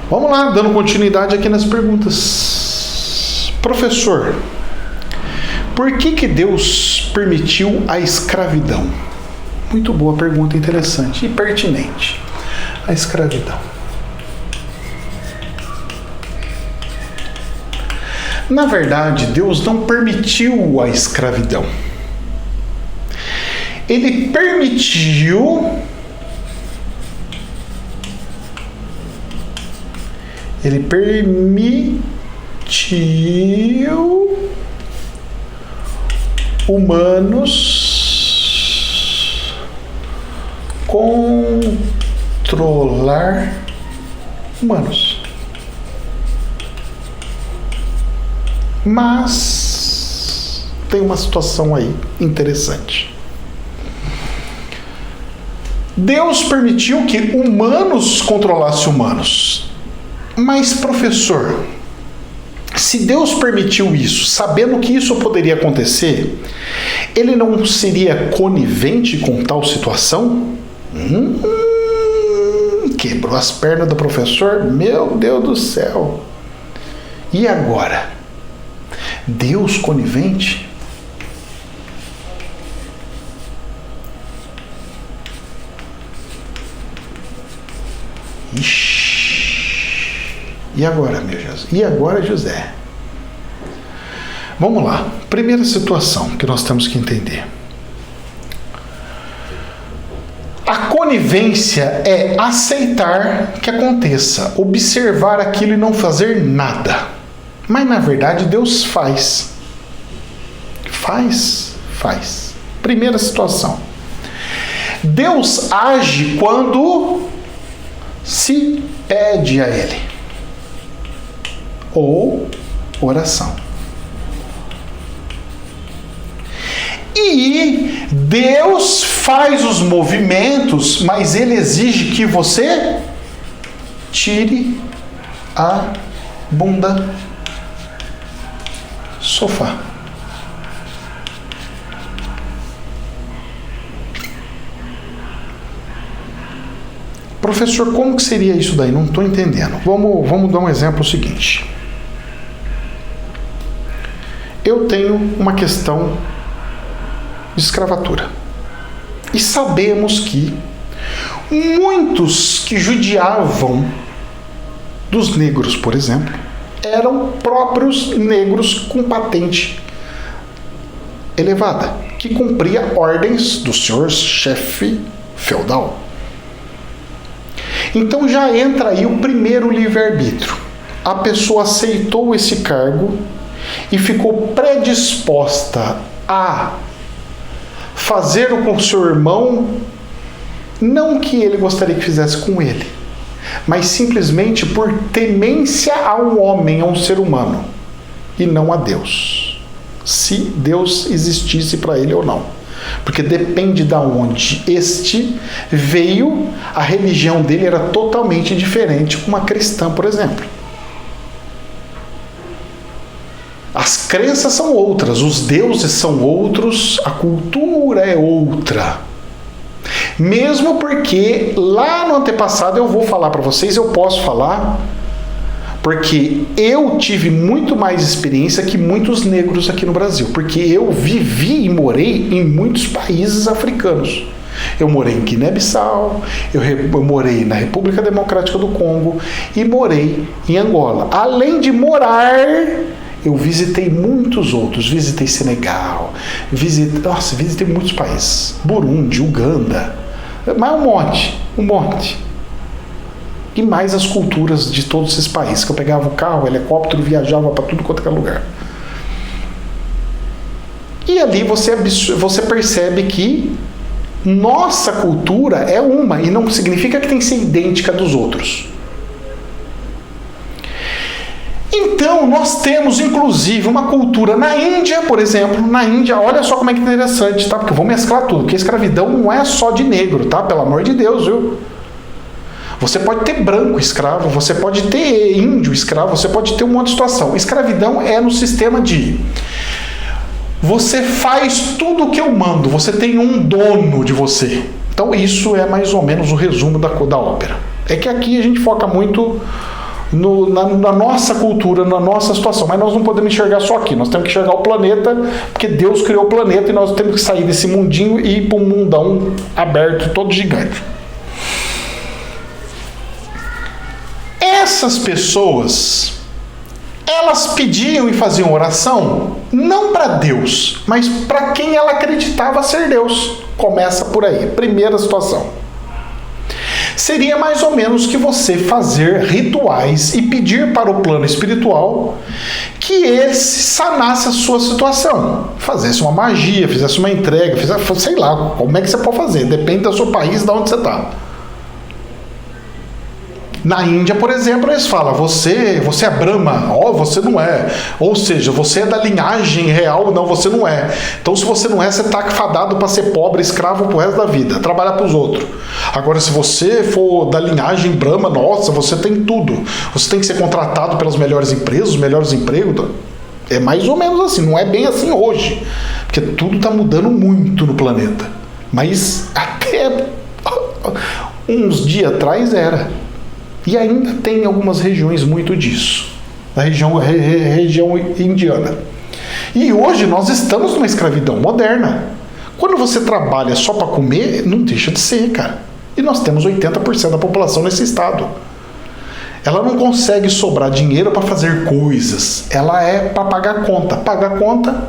Vamos lá, dando continuidade aqui nas perguntas. Professor, por que Deus permitiu a escravidão? Muito boa pergunta, interessante e pertinente. A escravidão. Na verdade, Deus não permitiu a escravidão. Ele permitiu humanos controlar humanos. Mas tem uma situação aí interessante. Deus permitiu que humanos controlassem humanos. Mas, professor, se Deus permitiu isso, sabendo que isso poderia acontecer, ele não seria conivente com tal situação? Quebrou as pernas do professor? Meu Deus do céu! E agora? Deus conivente? Ixi. E agora, meu Jesus? E agora, José? Vamos lá. Primeira situação que nós temos que entender. A conivência é aceitar que aconteça, observar aquilo e não fazer nada. Mas, na verdade, Deus faz. Faz. Primeira situação. Deus age quando se pede a Ele. Ou oração. E Deus faz os movimentos, mas Ele exige que você tire a bunda sofá. Professor, como que seria isso daí? Não estou entendendo. Vamos dar um exemplo seguinte. Eu tenho uma questão de escravatura. E sabemos que muitos que judiavam dos negros, por exemplo, eram próprios negros com patente elevada, que cumpria ordens do senhor chefe feudal. Então já entra aí o primeiro livre-arbítrio. A pessoa aceitou esse cargo e ficou predisposta a fazer com o seu irmão, não que ele gostaria que fizesse com ele, mas simplesmente por temência a um homem, a um ser humano, e não a Deus. Se Deus existisse para ele ou não. Porque depende de onde este veio, a religião dele era totalmente diferente com uma cristã, por exemplo. As crenças são outras, os deuses são outros, a cultura é outra. Mesmo porque lá no antepassado eu vou falar para vocês, eu posso falar, porque eu tive muito mais experiência que muitos negros aqui no Brasil, porque eu vivi e morei em muitos países africanos. Eu morei em Guiné-Bissau, eu morei na República Democrática do Congo e morei em Angola. Além de morar, eu visitei muitos outros, visitei Senegal, visitei muitos países, Burundi, Uganda, mas um monte. E mais as culturas de todos esses países, que eu pegava o carro, o helicóptero, viajava para tudo quanto é lugar. E ali você percebe que nossa cultura é uma, e não significa que tem que ser idêntica dos outros. Então, nós temos, inclusive, uma cultura na Índia, por exemplo. Na Índia, olha só como é que é interessante, tá? Porque eu vou mesclar tudo, porque a escravidão não é só de negro, tá? Pelo amor de Deus, viu? Você pode ter branco escravo, você pode ter índio escravo, você pode ter um monte de situação. Escravidão é no sistema de você faz tudo o que eu mando, você tem um dono de você. Então isso é mais ou menos o resumo da ópera. É que aqui a gente foca muito na nossa cultura, na nossa situação. Mas nós não podemos enxergar só aqui, nós temos que enxergar o planeta, porque Deus criou o planeta e nós temos que sair desse mundinho e ir para um mundão aberto, todo gigante. Essas pessoas, elas pediam e faziam oração não para Deus, mas para quem ela acreditava ser Deus. Começa por aí, primeira situação. Seria mais ou menos que você fazer rituais e pedir para o plano espiritual que ele sanasse a sua situação. Fizesse uma magia, fizesse uma entrega, sei lá, como é que você pode fazer, depende do seu país, de onde você está. Na Índia, por exemplo, eles falam, você é Brahma, você não é. Ou seja, você é da linhagem real, não, você não é. Então, se você não é, você está fadado para ser pobre, escravo pro resto da vida, trabalhar para os outros. Agora, se você for da linhagem Brahma, nossa, você tem tudo. Você tem que ser contratado pelas melhores empresas, os melhores empregos. É mais ou menos assim, não é bem assim hoje. Porque tudo está mudando muito no planeta. Mas até uns dias atrás era. E ainda tem algumas regiões muito disso. A região indiana. E hoje nós estamos numa escravidão moderna. Quando você trabalha só para comer, não deixa de ser, cara. E nós temos 80% da população nesse estado. Ela não consegue sobrar dinheiro para fazer coisas. Ela é para pagar conta. Pagar conta,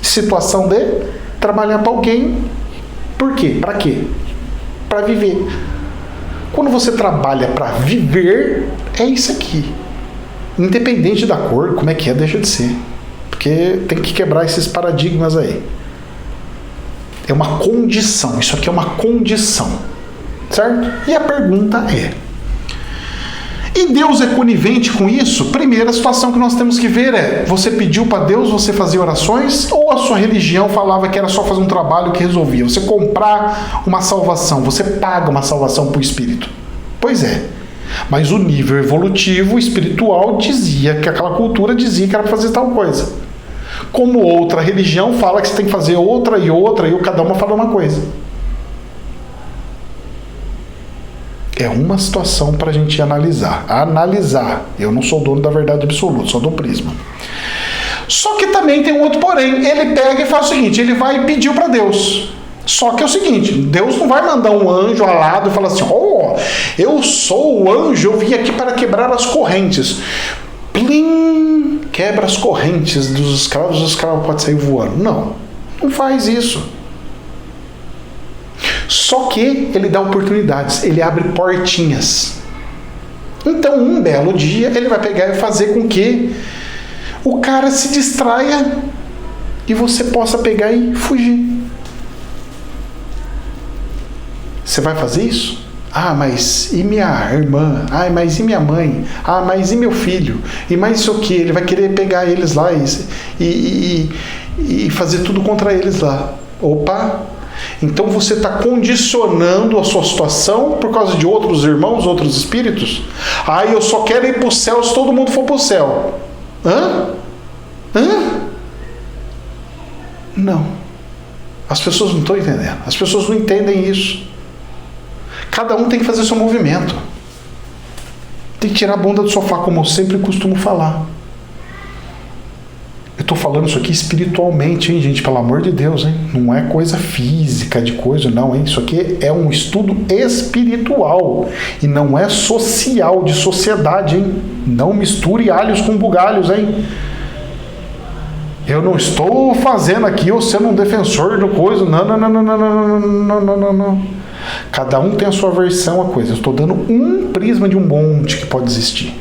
situação de trabalhar para alguém. Por quê? Para quê? Para viver. Quando você trabalha para viver, é isso aqui. Independente da cor, como é que é, deixa de ser. Porque tem que quebrar esses paradigmas aí. É uma condição. Isso aqui é uma condição. Certo? E a pergunta é: e Deus é conivente com isso? Primeira situação que nós temos que ver é: você pediu para Deus, você fazia orações? Ou a sua religião falava que era só fazer um trabalho que resolvia? Você comprar uma salvação, você paga uma salvação para o Espírito. Pois é. Mas o nível evolutivo, espiritual, dizia que aquela cultura dizia que era para fazer tal coisa. Como outra religião fala que você tem que fazer outra, e cada uma fala uma coisa. É uma situação para a gente analisar. Eu não sou dono da verdade absoluta, sou do prisma. Só que também tem um outro porém. Ele pega e faz o seguinte, ele vai e pediu para Deus. Só que é o seguinte, Deus não vai mandar um anjo alado e falar assim, eu sou o anjo, eu vim aqui para quebrar as correntes. Plim, quebra as correntes dos escravos, os escravos podem sair voando. Não faz isso. Só que ele dá oportunidades, ele abre portinhas. Então, um belo dia, ele vai pegar e fazer com que o cara se distraia e você possa pegar e fugir. Você vai fazer isso? Mas e minha irmã? Mas e minha mãe? Mas e meu filho? E mais isso aqui, ele vai querer pegar eles lá e fazer tudo contra eles lá. Opa! Então você está condicionando a sua situação por causa de outros irmãos, outros espíritos? Eu só quero ir para o céu se todo mundo for para o céu. Não. As pessoas não estão entendendo. As pessoas não entendem isso. Cada um tem que fazer seu movimento. Tem que tirar a bunda do sofá, como eu sempre costumo falar. Eu estou falando isso aqui espiritualmente, hein, gente? Pelo amor de Deus, hein? Não é coisa física de coisa, não, hein? Isso aqui é um estudo espiritual e não é social, de sociedade, hein? Não misture alhos com bugalhos, hein? Eu não estou fazendo aqui eu sendo um defensor do coisa. Não. Cada um tem a sua versão a coisa. Eu estou dando um prisma de um monte que pode existir.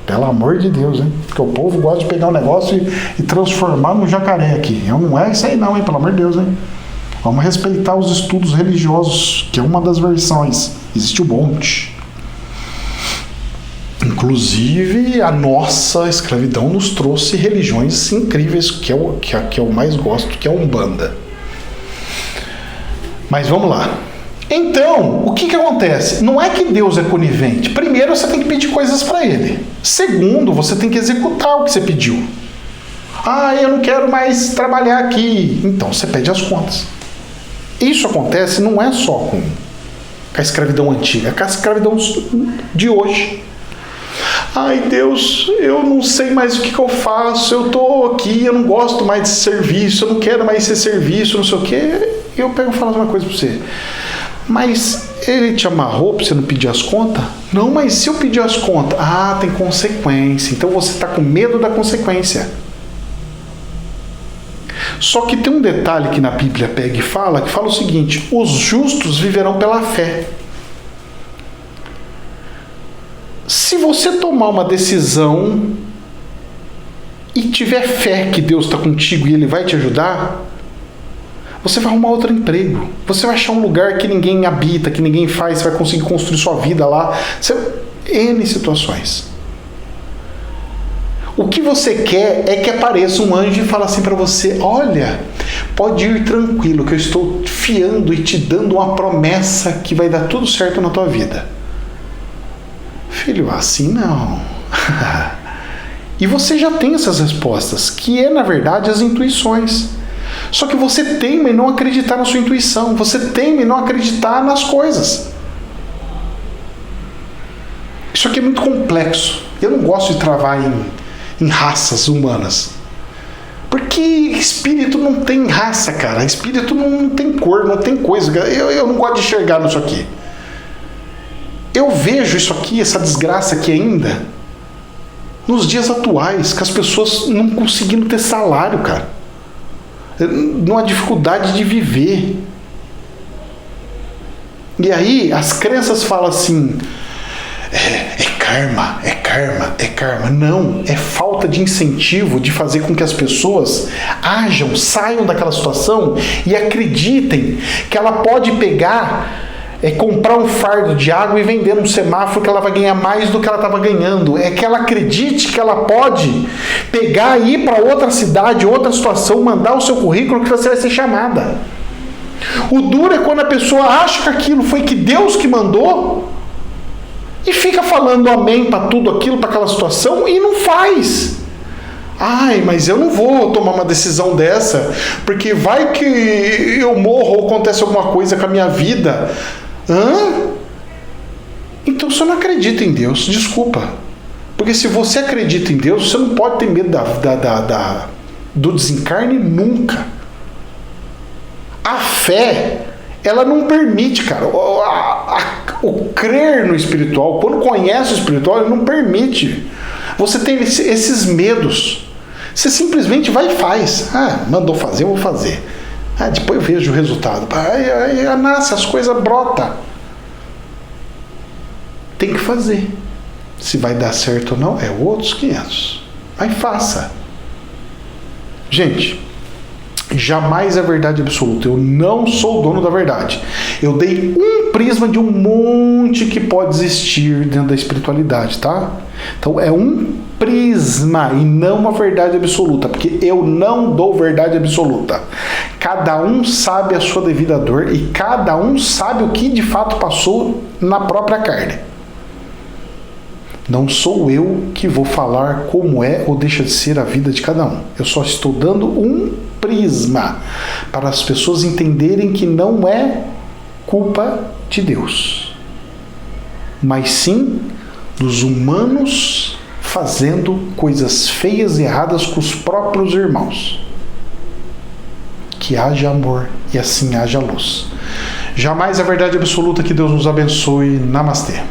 Pelo amor de Deus, hein? Porque o povo gosta de pegar um negócio e transformar no jacaré aqui. Não é isso aí não, hein? Pelo amor de Deus, hein? Vamos respeitar os estudos religiosos, que é uma das versões. Existe um monte. Inclusive, a nossa escravidão nos trouxe religiões incríveis, que eu mais gosto, que é a Umbanda. Mas vamos lá. Então, o que acontece? Não é que Deus é conivente. Primeiro, você tem que pedir coisas para Ele. Segundo, você tem que executar o que você pediu. Eu não quero mais trabalhar aqui. Então, você pede as contas. Isso acontece não é só com a escravidão antiga, é com a escravidão de hoje. Ai, Deus, eu não sei mais o que eu faço, eu tô aqui, eu não gosto mais desse serviço, eu não quero mais esse serviço, não sei o quê. Eu pego e falo uma coisa pra você. Mas ele te amarrou pra você não pedir as contas? Não, mas se eu pedir as contas, tem consequência. Então você está com medo da consequência. Só que tem um detalhe que na Bíblia pega e fala, que fala o seguinte: os justos viverão pela fé. Se você tomar uma decisão e tiver fé que Deus está contigo e Ele vai te ajudar, você vai arrumar outro emprego. Você vai achar um lugar que ninguém habita, que ninguém faz, você vai conseguir construir sua vida lá. N situações. O que você quer é que apareça um anjo e fale assim para você: olha, pode ir tranquilo, que eu estou fiando e te dando uma promessa que vai dar tudo certo na tua vida. Filho, assim não. E você já tem essas respostas, que é, na verdade, as intuições. Só que você teima em não acreditar na sua intuição, você teima em não acreditar nas coisas. Isso aqui é muito complexo. Eu não gosto de travar em raças humanas. Porque espírito não tem raça, cara. Espírito não tem cor, não tem coisa. Eu não gosto de enxergar nisso aqui. Eu vejo isso aqui, essa desgraça aqui ainda, nos dias atuais, com as pessoas não conseguindo ter salário, cara. Numa dificuldade de viver. E aí as crenças falam assim: é karma, é karma, é karma. Não, é falta de incentivo de fazer com que as pessoas ajam, saiam daquela situação e acreditem que ela pode pegar, comprar um fardo de água e vender num semáforo, que ela vai ganhar mais do que ela estava ganhando. É que ela acredite que ela pode pegar e ir para outra cidade, outra situação, mandar o seu currículo que você vai ser chamada. O duro é quando a pessoa acha que aquilo foi que Deus que mandou e fica falando amém para tudo aquilo, para aquela situação, e não faz. Ai, mas eu não vou tomar uma decisão dessa, porque vai que eu morro ou acontece alguma coisa com a minha vida. Então você não acredita em Deus, desculpa. Porque se você acredita em Deus, você não pode ter medo do desencarne nunca. A fé, ela não permite, cara. O crer no espiritual, quando conhece o espiritual, ele não permite. Você tem esses medos. Você simplesmente vai e faz. Mandou fazer, eu vou fazer. Depois eu vejo o resultado. Aí nasce, as coisas brotam. Tem que fazer. Se vai dar certo ou não, é outros 500. Aí faça. Gente, jamais é verdade absoluta. Eu não sou o dono da verdade. Eu dei um prisma de um monte que pode existir dentro da espiritualidade, tá? Então é um prisma e não uma verdade absoluta, porque eu não dou verdade absoluta. Cada um sabe a sua devida dor e cada um sabe o que de fato passou na própria carne. Não sou eu que vou falar como é ou deixa de ser a vida de cada um. Eu só estou dando um prisma para as pessoas entenderem que não é culpa de Deus, mas sim dos humanos fazendo coisas feias e erradas com os próprios irmãos. Que haja amor e assim haja luz. Jamais a verdade absoluta. Que Deus nos abençoe. Namastê.